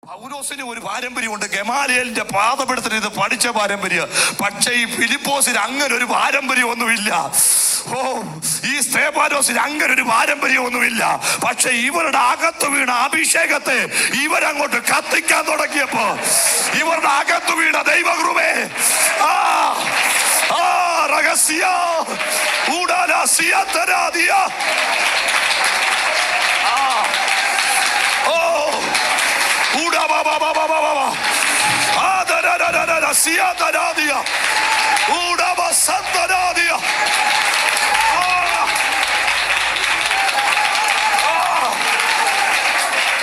പൗലോസിന് ഒരു പാരമ്പര്യമുണ്ട്, ഗമാലിയേലിന്റെ പാദപീഠത്തിന് ഇത് പഠിച്ച പാരമ്പര്യം. പക്ഷെ ഈ ഫിലിപ്പോസിന് അങ്ങനെ ഒരു പാരമ്പര്യമൊന്നുമില്ല. ഓ, ഈ സ്തെഫാനോസിന് അങ്ങനെ ഒരു പാരമ്പര്യമൊന്നുമില്ല. പക്ഷെ ഇവരുടെ അകത്ത് വീണ അഭിഷേകത്തെ ഇവരങ്ങോട്ട് കത്തിക്കാൻ തുടങ്ങിയപ്പോ ഇവരുടെ അകത്ത് വീണ ദൈവകൃപേ രഹസ്യ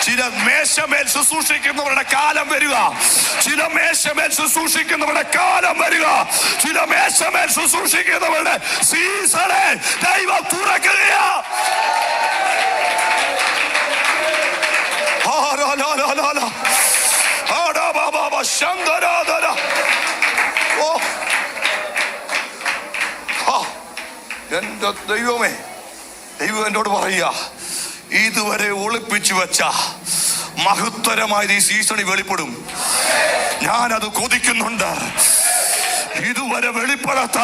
ചില മേശമേൽ ശുശ്രൂഷിക്കുന്നവരുടെ കാലം വരിക. ചില മേശമേൽ ശുശ്രൂഷിക്കുന്നവരുടെ കാലം വരിക. ചില മേശമേൽ ശുശ്രൂഷിക്കുന്നവരുടെ സീസണെ ദൈവം തുറക്കുകയാ. എന്റെ ദൈവമേ, ദൈവം എന്നോട് പറയുക, ഇതുവരെ ഒളിപ്പിച്ചു വെച്ച മഹത്തരമായത് ഈ സീസണിൽ വെളിപ്പെടും. ഞാനത് കൊതിക്കുന്നുണ്ട്. ഇതുവരെ വെളിപ്പെടാത്ത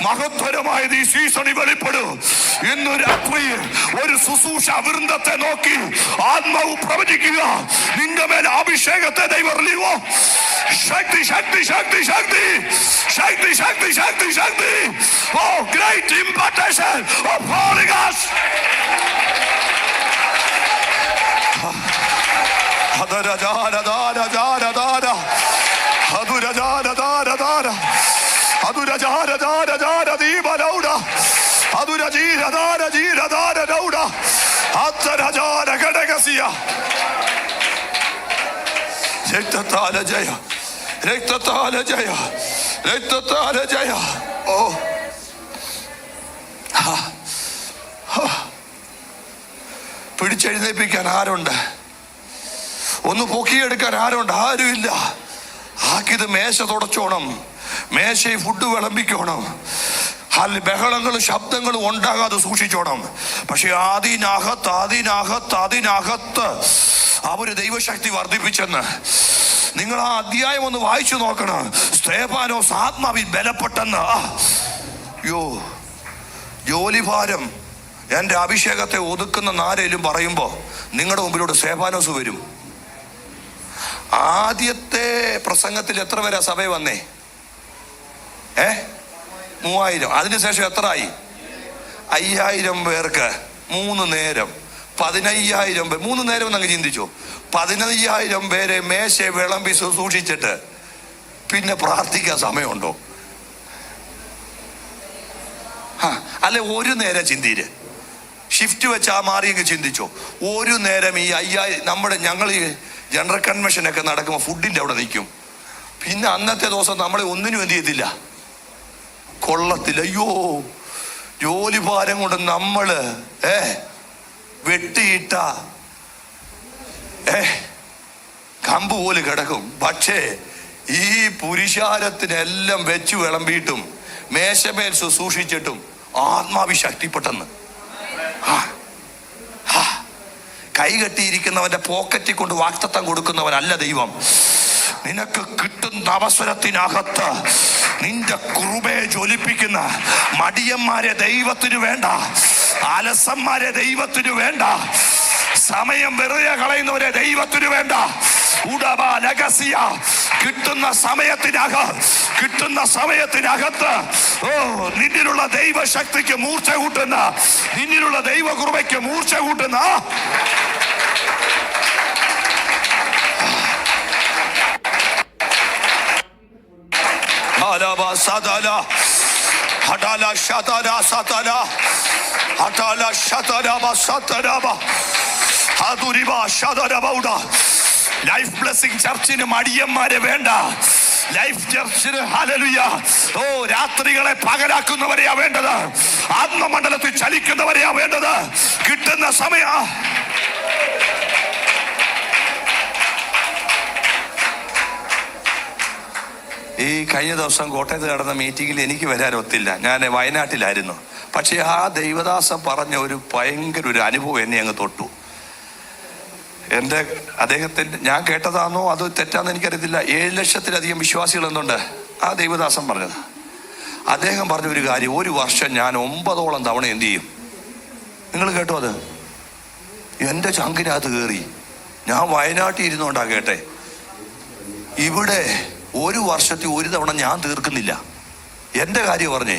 മഹത്തരമായത് ഈ സീസണിൽ വെളിപ്പെടും. ഇന്ന് രാത്രി ഒരു ശുശ്രൂഷ വൃന്ദത്തെ നോക്കി ആത്മാവ് പ്രവചിക്കുക. നിന്റെ മേൽ അഭിഷേകത്തെ ദൈവം അറിയുമോ? ശക്തി ശക്തി ശക്തി ശക്തി ശക്തി ശക്തി ശക്തി ശക്തി. Oh, great impartation of Holy Ghost. രക്തത്താല ജയ, രക്തത്താല ജയ, രക്തത്താല ജയ. ഓ, പിടിച്ചെഴുന്നേൽപ്പിക്കാൻ ആരുണ്ട്? ഒന്ന് പൊക്കിയെടുക്കാൻ ആരുണ്ട്? ആരുമില്ല. ആക്കിത് മേശ തുടച്ചോണം, മേശയിൽ ഫുഡ് വിളമ്പിക്കോണം, ബഹളങ്ങളും ശബ്ദങ്ങളും ഉണ്ടാകാതെ സൂക്ഷിച്ചോണം. പക്ഷെ അതിനകത്ത് അവര് ദൈവശക്തി വർദ്ധിപ്പിച്ചെന്ന് നിങ്ങൾ ആ അധ്യായം ഒന്ന് വായിച്ചു നോക്കണം. സ്തെഫാനോസ് ആത്മാവിൽ ബലപ്പെട്ടെന്ന്. ജോലിഭാരം എൻ്റെ അഭിഷേകത്തെ ഒതുക്കുന്ന ആരേലും പറയുമ്പോ നിങ്ങളുടെ മുമ്പിലൂടെ സ്തെഫാനോസ് വരും. ആദ്യത്തെ പ്രസംഗത്തിൽ എത്ര പേരാ സഭ വന്നേ? 3000. അതിനുശേഷം എത്രയായി? 5000 പേർക്ക് 3 നേരം. 15000 പേർ 3 നേരം എന്നങ്ങ് ചിന്തിച്ചോ. 15000 പേരെ മേശയെ വിളമ്പി സൂക്ഷിച്ചിട്ട് പിന്നെ പ്രാർത്ഥിക്കാൻ സമയമുണ്ടോ? അല്ലെ, ഒരു നേരം ചിന്തിര്. ഷിഫ്റ്റ് വെച്ച് മാറിയെങ്കിൽ ചിന്തിച്ചോ. ഒരു നേരം ഈ 5000 ഞങ്ങൾ ഈ ജനറൽ കൺവെൻഷനൊക്കെ നടക്കുമ്പോൾ ഫുഡിന്റെ അവിടെ നിൽക്കും. പിന്നെ അന്നത്തെ ദിവസം നമ്മളെ ഒന്നിനും എന്ത് ചെയ്യത്തില്ല, കൊള്ളത്തില്ല. അയ്യോ, ജോലിഭാരം കൊണ്ട് നമ്മള് വെട്ടിയിട്ട കമ്പ് പോലെ കിടക്കും. പക്ഷേ ഈ പുരുഷാരത്തിനെല്ലാം വെച്ചു വിളമ്പിയിട്ടും മേശമേൽ ശുശ്രൂഷിച്ചിട്ടും ആത്മാവി ശക്തിപ്പെട്ടെന്ന്. കൈകെട്ടിയിരിക്കുന്നവന്റെ പോക്കറ്റിൽ കൊണ്ട് വാക്തത്വം കൊടുക്കുന്നവനല്ല ദൈവം. നിനക്ക് കിട്ടുന്ന അവസരത്തിനകത്ത് നിന്റെ കൃപയെ ജ്വലിപ്പിക്കുന്ന മടിയന്മാരെ ദൈവത്തിന് വേണ്ട, അലസന്മാരെ ദൈവത്തിന് വേണ്ട, സമയം വെറുതെ കളയുന്നവരെ ദൈവത്തിന് വേണ്ട. കിട്ടുന്ന സമയത്തിനകത്ത് നിന്നിലുള്ള ദൈവശക്തിക്ക് മൂർച്ച കൂട്ടുന്ന, നിന്നിലുള്ള ദൈവകൃപയ്ക്ക് മൂർച്ച കൂട്ടുന്ന ലൈഫ് ബ്ലെസ്സിംഗ് ചർച്ചിന് മടിയന്മാരെ വേണ്ട. ലൈഫ് ചർച്ചിന് ഹല്ലേലൂയ രാത്രികളെ പകലാക്കുന്നവരെയാ വേണ്ടത്. ആത്മമണ്ഡലത്തിൽ ചലിക്കുന്നവരെയാ വേണ്ടത്. കിട്ടുന്ന സമയം ഈ കഴിഞ്ഞ ദിവസം കോട്ടയത്ത് നടന്ന മീറ്റിങ്ങിൽ എനിക്ക് വരാൻ ഒത്തില്ല. ഞാൻ വയനാട്ടിലായിരുന്നു. പക്ഷെ ആ ദൈവദാസൻ പറഞ്ഞ ഒരു ഭയങ്കര ഒരു അനുഭവം എന്നെ അങ്ങ് തൊട്ടു. അദ്ദേഹത്തിന്റെ ഞാൻ കേട്ടതാണോ അത് തെറ്റാന്ന് എനിക്കറിയത്തില്ല. 7 ലക്ഷത്തിലധികം വിശ്വാസികൾ എന്നുണ്ട് ആ ദൈവദാസൻ പറഞ്ഞത്. അദ്ദേഹം പറഞ്ഞ ഒരു കാര്യം, 1 വർഷം ഞാൻ 9ഓളം തവണ എന്ത് ചെയ്യും. നിങ്ങൾ കേട്ടോ? അത് എൻ്റെ ചങ്കിനകത്ത് കയറി. ഞാൻ വയനാട്ടിൽ ഇരുന്നോണ്ടാ കേട്ടെ. ഇവിടെ 1 വർഷത്തിൽ 1 തവണ ഞാൻ തീർക്കുന്നില്ല. എൻ്റെ കാര്യം പറഞ്ഞേ,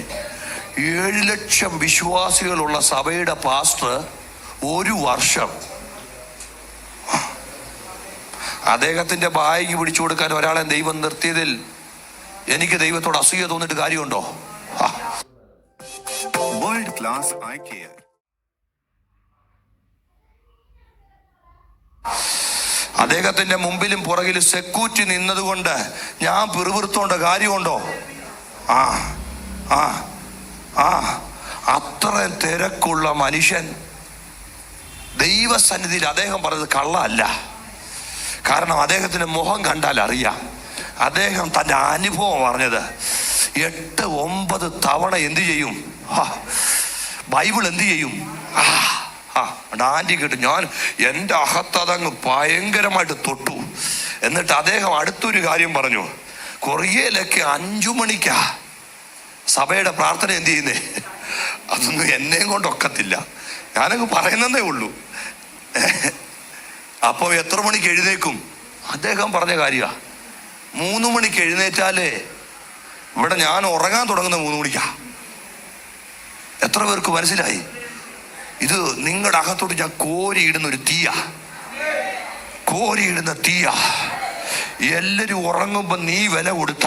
7 ലക്ഷം വിശ്വാസികളുള്ള സഭയുടെ പാസ്റ്റർ 1 വർഷം അദ്ദേഹത്തിന്റെ ബായിക്ക് പിടിച്ചു കൊടുക്കാൻ ഒരാളെ ദൈവം നിർത്തിയതിൽ എനിക്ക് ദൈവത്തോട് അസൂയ തോന്നിട്ട് കാര്യമുണ്ടോ? World class eye care. അദ്ദേഹത്തിന്റെ മുമ്പിലും പുറകിലും സെക്യൂരിറ്റി നിന്നതുകൊണ്ട് ഞാൻ പിറുപിറുത്തോണ്ട കാര്യമുണ്ടോ? അത്രയും തിരക്കുള്ള മനുഷ്യൻ ദൈവസന്നിധിയിൽ അദ്ദേഹം പറഞ്ഞത് കള്ളല്ല. കാരണം അദ്ദേഹത്തിന്റെ മുഖം കണ്ടാൽ അറിയാം. അദ്ദേഹം തന്റെ അനുഭവം പറഞ്ഞത് 8-9 തവണ എന്ത് ചെയ്യും, ബൈബിൾ എന്ത് ചെയ്യും. ആൻറ്റി കേട്ടു, ഞാൻ എൻ്റെ അകത്തതങ്ങ് ഭയങ്കരമായിട്ട് തൊട്ടു. എന്നിട്ട് അദ്ദേഹം അടുത്തൊരു കാര്യം പറഞ്ഞു, കൊറിയയിലൊക്കെ 5 മണിക്കാ സഭയുടെ പ്രാർത്ഥന എന്ത് ചെയ്യുന്നേ. അതൊന്നും എന്നെയും കൊണ്ടൊക്കത്തില്ല, ഞാനങ്ങ് പറയുന്നതേ ഉള്ളൂ. അപ്പോൾ എത്ര മണിക്ക് എഴുന്നേക്കും? അദ്ദേഹം പറഞ്ഞ കാര്യമാണ്, 3 മണിക്ക് എഴുന്നേറ്റാലേ ഇവിടെ ഞാൻ ഉറങ്ങാൻ തുടങ്ങുന്ന 3 മണിക്കാ. എത്ര പേർക്ക് മനസ്സിലായി? ഇത് നിങ്ങളുടെ അകത്തോട്ട് ഞാൻ കോരിയിടുന്ന ഒരു തീയാ, കോരിയിടുന്ന തീയാ. എല്ലാരും ഉറങ്ങുമ്പോ നീ വില കൊടുത്ത,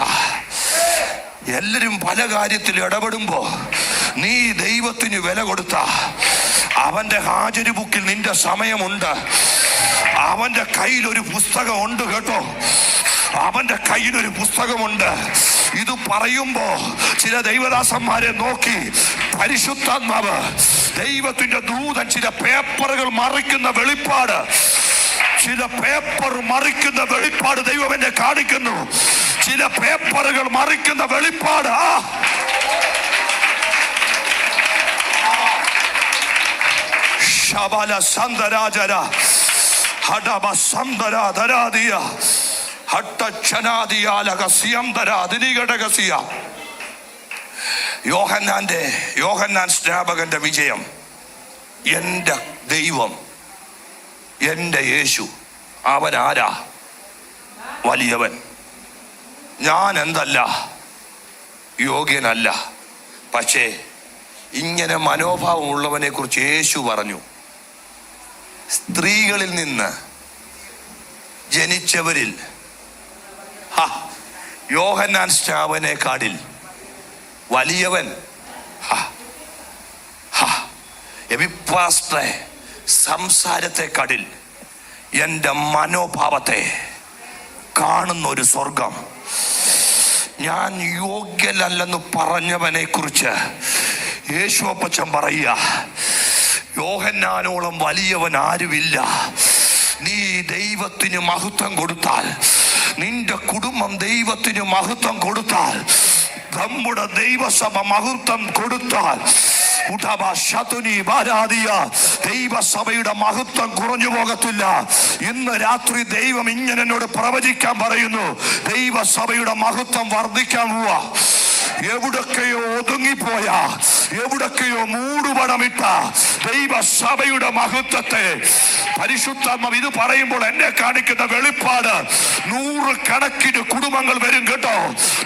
എല്ലാരും പല കാര്യത്തിൽ ഇടപെടുമ്പോ നീ ദൈവത്തിന് വില കൊടുത്ത, അവന്റെ ഹാജരി ബുക്കിൽ നിന്റെ സമയമുണ്ട്. അവന്റെ കയ്യിൽ ഒരു പുസ്തകം ഉണ്ട് കേട്ടോ, അവന്റെ കയ്യിലൊരു പുസ്തകമുണ്ട്. ഇത് പറയുമ്പോ ചില ദൈവദാസന്മാരെ നോക്കി പരിശുദ്ധാത്മാവ് ദൈവത്തിന്റെ ദൂതൻ ചില പേപ്പറുകൾ മറിക്കുന്ന വെളിപ്പാട്, ചില പേപ്പർ മറിക്കുന്ന വെളിപ്പാട് ദൈവം എന്നെ കാണിക്കുന്നു. ചില പേപ്പറുകൾ മറിക്കുന്ന വെളിപ്പാട്. ശബല സന്ദരാജര ഹഡബ സന്ദരാധരാദിയ യോഹന്നാൻ സ്നാപകന്റെ വിജയം. എൻ്റെ ദൈവം, എൻ്റെ യേശു, അവൻ ആരാ? വലിയവൻ. ഞാൻ എന്തല്ല, യോഗ്യനല്ല. പക്ഷേ ഇങ്ങനെ മനോഭാവം ഉള്ളവനെ കുറിച്ച് യേശു പറഞ്ഞു, സ്ത്രീകളിൽ നിന്ന് ജനിച്ചവരിൽ യോഹന്നാൻ സ്നാപകനെക്കാളിൽ വലിയവൻ എപിപ്പാസ്റ്ററെ സംസാരത്തെക്കാളിൽ എൻ്റെ മനോഭാവത്തെ കാണുന്ന ഒരു സ്വർഗം. ഞാൻ യോഗ്യനല്ലെന്ന് പറഞ്ഞവനെ കുറിച്ച് യേശു അപ്പച്ചൻ പറയുക, യോഹന്നാനോളം വലിയവൻ ആരുമില്ല. നീ ദൈവത്തിന് മഹത്വം കൊടുത്താൽ, നിന്റെ കുടുംബം ദൈവത്തിന് മഹത്വം കൊടുത്താൽ, നമ്മുടെ ദൈവസഭ മഹത്വം കൊടുത്താൽ, ദൈവസഭയുടെ മഹത്വം കുറഞ്ഞു പോകത്തില്ല. ഇന്ന് രാത്രി ദൈവം ഇങ്ങനെ എന്നോട് പ്രവചിക്കാൻ പറയുന്നു, ദൈവസഭയുടെ മഹത്വം വർദ്ധിക്കാൻ പോവാ. എവിടൊക്കെയോ ഒതുങ്ങിപ്പോയ, എവിടൊക്കെയോ മൂടുപടമിട്ട ദൈവസഭയുടെ മഹത്വത്തെ പരിശുദ്ധാത്മാവ് ഇത് പറയുമ്പോൾ എന്നെ കാണിക്കുന്ന വെളിപ്പാട്, 100 കണക്കിന് കുടുംബങ്ങൾ വരും കേട്ടോ,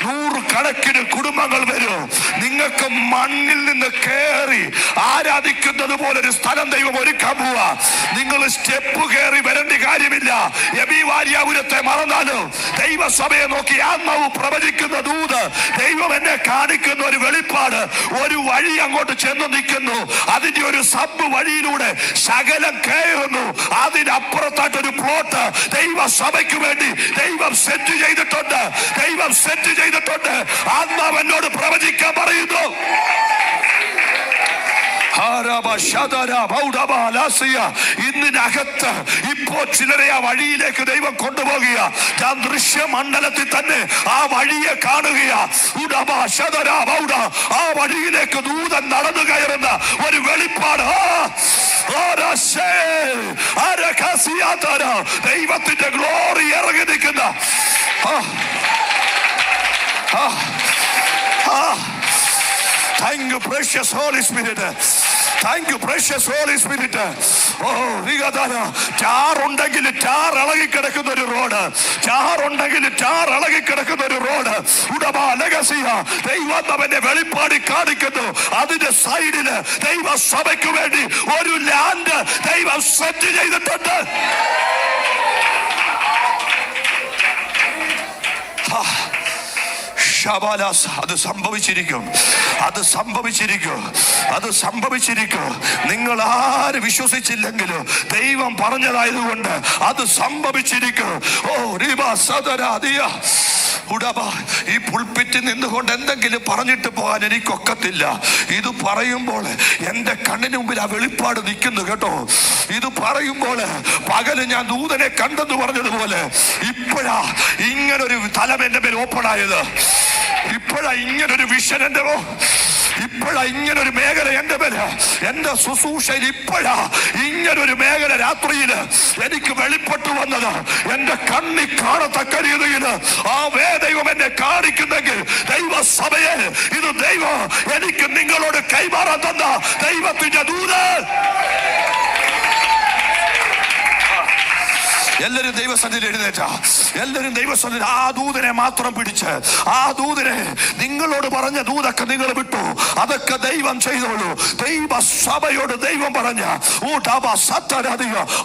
100 കണക്കിന് കുടുംബങ്ങൾ വരും. നിങ്ങൾക്ക് മണ്ണിൽ നിന്ന് കയറി ആരാധിക്കുന്നത് പോലെ ഒരു സ്ഥലം ദൈവം ഒരുക്കാൻ പോവാ. നിങ്ങൾ സ്റ്റെപ്പ് കയറി വരേണ്ട കാര്യമില്ല. എബിവാര്യാപുരത്തെ മറന്നാലും ദൈവസഭയെ നോക്കി ആത്മാവ് പ്രവചിക്കുന്ന ദൂത്, ദൈവം എന്നെ കാണിക്കുന്ന ഒരു വെളിപ്പാട്. ഒരു വഴി അങ്ങോട്ട് ചെന്ന് നിൽക്കുന്നു, അതിന്റെ ഒരു സബ് വഴിയിലൂടെ ശകലം കയറുന്നു. അതിനപ്പുറത്തായിട്ടൊരു പ്ലോട്ട് ദൈവസഭയ്ക്ക് വേണ്ടി ദൈവം സെറ്റ് ചെയ്തിട്ടുണ്ട്, ദൈവം സെറ്റ് ചെയ്തിട്ടുണ്ട്. ആത്മാവ് എന്നോട് പ്രവചിക്കാൻ പറയുന്നു. ഇന്നിനകത്ത് ഇപ്പോൾ ചിലരെ ആ വഴിയിലേക്ക് ദൈവം കൊണ്ടുപോകുക. ഞാൻ ദൃശ്യമണ്ഡലത്തിൽ തന്നെ ആ വഴിയെ കാണുകയാ. ആ വഴിയിലേക്ക് ദൂതൻ നടന്നു കയറുന്ന ഒരു വെളിപ്പാട്. ദൈവത്തിന്റെ ഗ്ലോറി ഇറങ്ങി നിൽക്കുന്ന Thank you, precious Holy Spirit. Thank you, precious Holy Spirit. ചാറുണ്ടെങ്കിൽ ചാർ ഇളകി കിടക്കുന്ന ഒരു റോഡ്, ചാറുണ്ടെങ്കിൽ ചാർ ഇളകി കിടക്കുന്ന ഒരു റോഡ്. ദൈവം അവന്റെ വെളിപ്പാടി കാണിക്കുന്നു. അതിന്റെ സൈഡില് ദൈവ സഭയ്ക്ക് വേണ്ടി ഒരു ലാൻഡ് ദൈവം സെറ്റ് ചെയ്തിട്ടുണ്ട്. അത് സംഭവിച്ചിരിക്കും, അത് സംഭവിച്ചിരിക്കും, അത് സംഭവിച്ചിരിക്കും. നിങ്ങൾ ആര് വിശ്വസിച്ചില്ലെങ്കിലും ദൈവം പറഞ്ഞതായതുകൊണ്ട് അത് സംഭവിച്ചിരിക്കും. ഈ പുൾപിറ്റിൽ നിന്നുകൊണ്ട് എന്തെങ്കിലും പറഞ്ഞിട്ട് പോകാൻ എനിക്കൊക്കത്തില്ല. ഇത് പറയുമ്പോൾ എൻ്റെ കണ്ണിന് മുമ്പിൽ ആ വെളിപ്പാട് നിൽക്കുന്നു കേട്ടോ. ഇത് പറയുമ്പോൾ പകല് ഞാൻ ദൂതനെ കണ്ടെന്ന് പറഞ്ഞതുപോലെ ഇപ്പോഴാ ഇങ്ങനൊരു തലം എൻ്റെ മേൽ ഓപ്പൺ ആയത്. ഇപ്പോഴാ ഇങ്ങനൊരു വിഷൻ എൻ്റെ ഇപ്പോഴാ ഇങ്ങനൊരു മേഖല എൻ്റെ മേല്, എൻ്റെ ശുശ്രൂഷയിൽ ഇപ്പോഴാ ഇങ്ങനൊരു മേഖല രാത്രിയിൽ എനിക്ക് വെളിപ്പെട്ടു വന്നത്. എൻ്റെ കണ്ണി കാണത്തക്ക രീതിയിൽ ആ ദൈവം എന്നെ കാണിക്കുന്നെങ്കിൽ ദൈവസഭയെ ഇത് ദൈവം എനിക്ക് നിങ്ങളോട് കൈമാറാൻ തന്ന ദൈവത്തിന്റെ ദൂതൻ. എല്ലാവരും ദൈവസന്നിധിയിൽ എഴുന്നേറ്റ, എല്ലാവരും ദൈവസന്നിധി ആ ദൂതനെ മാത്രം പിടിച്ച്, ആ ദൂതനെ നിങ്ങളോട് പറഞ്ഞ ദൂതൊക്കെ നിങ്ങൾ വിട്ടു, അതൊക്കെ ദൈവം ചെയ്തോളൂ. ദൈവസഭയോട് ദൈവം പറഞ്ഞ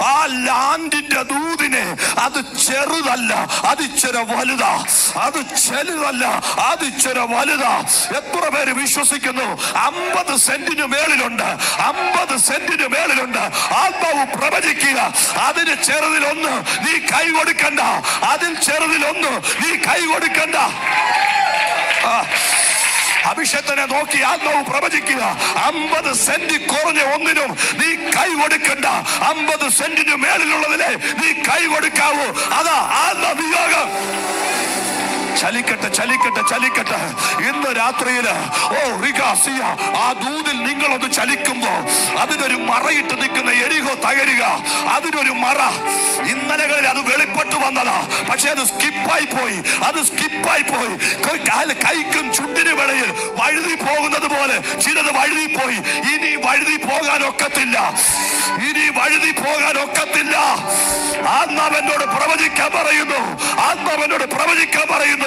ആ ലാൻഡിന്റെ ദൂതിനെ അത് ചെറുതല്ല, അതിച്ചിര വലുതാ, അത് ചെറുതല്ല, അതിച്ചിര വലുതാ. എത്ര പേര് വിശ്വസിക്കുന്നു? 50 സെന്റിന് മേളിലുണ്ട്, 50 സെന്റിന് മേളിലുണ്ട്. ആത്മാവ് പ്രവചിക്കുക. അതിന് ചെറുതിലൊന്ന് നീ കൈ കൊടുക്കണ്ട, അതിൽ ചെറുതിലൊന്ന് നീ കൈ കൊടുക്കണ്ട. അഭിഷേകത്തിനെ നോക്കി ആത്മാവ് പ്രവചിക്കുക. 50 സെന്റ് കുറഞ്ഞ ഒന്നിനും നീ കൈ കൊടുക്കണ്ട, 50 സെന്റിന് മേളിലുള്ളതിനെ നീ കൈ കൊടുക്കാവൂ. അതാ ആത്മവിയോഗം. ചലിക്കട്ടെ, ചലിക്കട്ടെ, ചലിക്കട്ടെ. ഇന്ന് രാത്രിയിൽ ആ ദൂതിൽ നിങ്ങളൊന്ന് ചലിക്കുമ്പോ അതിനൊരു മറയിട്ട് നിൽക്കുന്ന എരിഹോ തകരുക. അതിനൊരു മറ ഇന്നലകളിൽ അത് വെളിപ്പെട്ടു വന്നതാ, പക്ഷെ അത് സ്കിപ്പായി പോയി, അത് സ്കിപ്പായി പോയി. കൈക്കും ചുണ്ടിന് വിളയിൽ വഴുതി പോകുന്നത് പോലെ ചിലത് വഴുതി പോയി. ഇനി വഴുതി പോകാൻ ഒക്കത്തില്ല, ഇനി വഴുതി പോകാൻ ഒക്കത്തില്ല. ആത്മാവെന്നോട് പ്രവചിക്കാൻ പറയുന്നു, ആത്മാവെന്നോട് പ്രവചിക്കാൻ പറയുന്നു.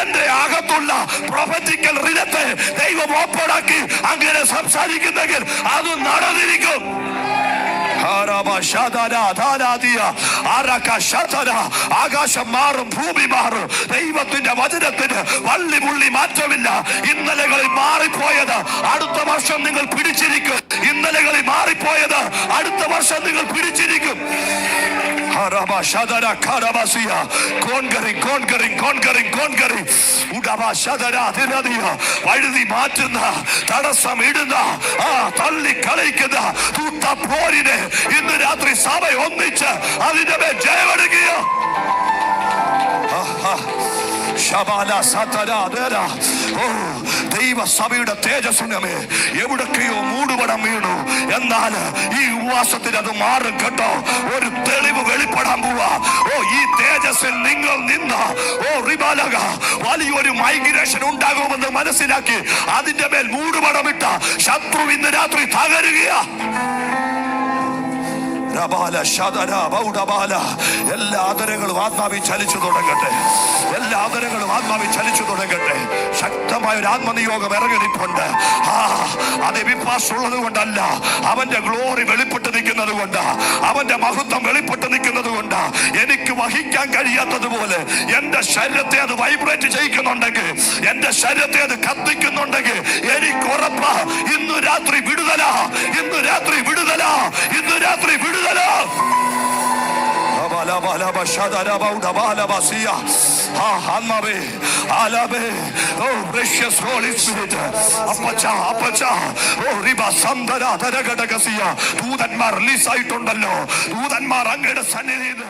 എന്റെ അകത്തുള്ള പ്രൊഫറ്റിക്കൽ റിലത്തെ ദൈവം ഓപ്പണാക്കി അങ്ങനെ സംസാരിക്കുന്നെങ്കിൽ അത് നടന്നിരിക്കും. ആകാശം മാറും, ഭൂമി മാറും. ദൈവത്തിന്റെ വചനത്തിന് വള്ളി പുള്ളി മാറ്റമില്ല. ഇന്നലകളിൽ മാറിപ്പോയത് അടുത്ത വർഷം നിങ്ങൾ പിടിച്ചിരിക്കും. ഇന്നലകളിൽ മാറിപ്പോയത് അടുത്ത വർഷം നിങ്ങൾ പിടിച്ചിരിക്കും. വഴുതി മാറ്റുന്ന, തടസ്സം ഇടുന്ന, തള്ളി കളയിക്കുന്ന പോരിനെ ഇന്ന് രാത്രി സഭ ഒന്നിച്ച് അതിന്റെ മേൽ ജയമെടുക്കുക. ദൈവസഭയുടെ തേജസ്സിനമേ എവിടൊക്കെയോ മൂടുപടം വീണു. എന്നാൽ ഈ ഉപവാസത്തിൽ അത് മാറും കേട്ടോ. ഒരു തെളിവ് വെളിപ്പെടാൻ പോവാ. ഈ തേജസ്സിൽ നിങ്ങൾ നിന്ന റിബാലക വലിയൊരു മൈഗ്രേഷൻ ഉണ്ടാകുമെന്ന് മനസ്സിലാക്കി അതിന്റെ മേൽ മൂടുപടമിട്ട ശത്രു ഇന്ന് രാത്രി തകരുകയാ. എല്ലാ ആദരങ്ങളും ആത്മാവിൽ ചലിച്ചു തുടങ്ങട്ടെ, എല്ലാ ആദരങ്ങളും ആത്മാവിൽ ചലിച്ചു തുടങ്ങട്ടെ. ശക്തമായ ഒരു ആത്മനിയോഗം ഇറങ്ങിയിരിപ്പുണ്ട്. അത് വിശ്വാസം ഉള്ളത് കൊണ്ടല്ല, അവന്റെ ഗ്ലോറി വെളിപ്പെട്ട് നിൽക്കുന്നത് കൊണ്ട്, അവന്റെ മഹത്വം വെളിപ്പെട്ട് നിൽക്കുന്നത് കൊണ്ട്. എനിക്ക് വഹിക്കാൻ കഴിയാത്തതുപോലെ എന്റെ ശരീരത്തെ അത് വൈബ്രേറ്റ് ചെയ്യിക്കുന്നുണ്ടെങ്കിൽ, എന്റെ ശരീരത്തെ അത് കത്തിക്കുന്നുണ്ടെങ്കിൽ എനിക്ക് ഉറപ്പാ ഇന്ന് രാത്രി വിടുതല, ഇന്ന് രാത്രി വിടുതല, ഇന്ന് രാത്രി വിടുതല. ആത്മാവേ, ആലാപേ, ഓ precious Holy Spirit, അപ്പച്ച, ഓ റിബ സന്തര ദരഗടകസിയ, ദൂതന്മാർ റിലീസ് ആയിട്ടുണ്ടല്ലോ. ദൂതന്മാർ അങ്ങയുടെ സന്നിധിയിൽ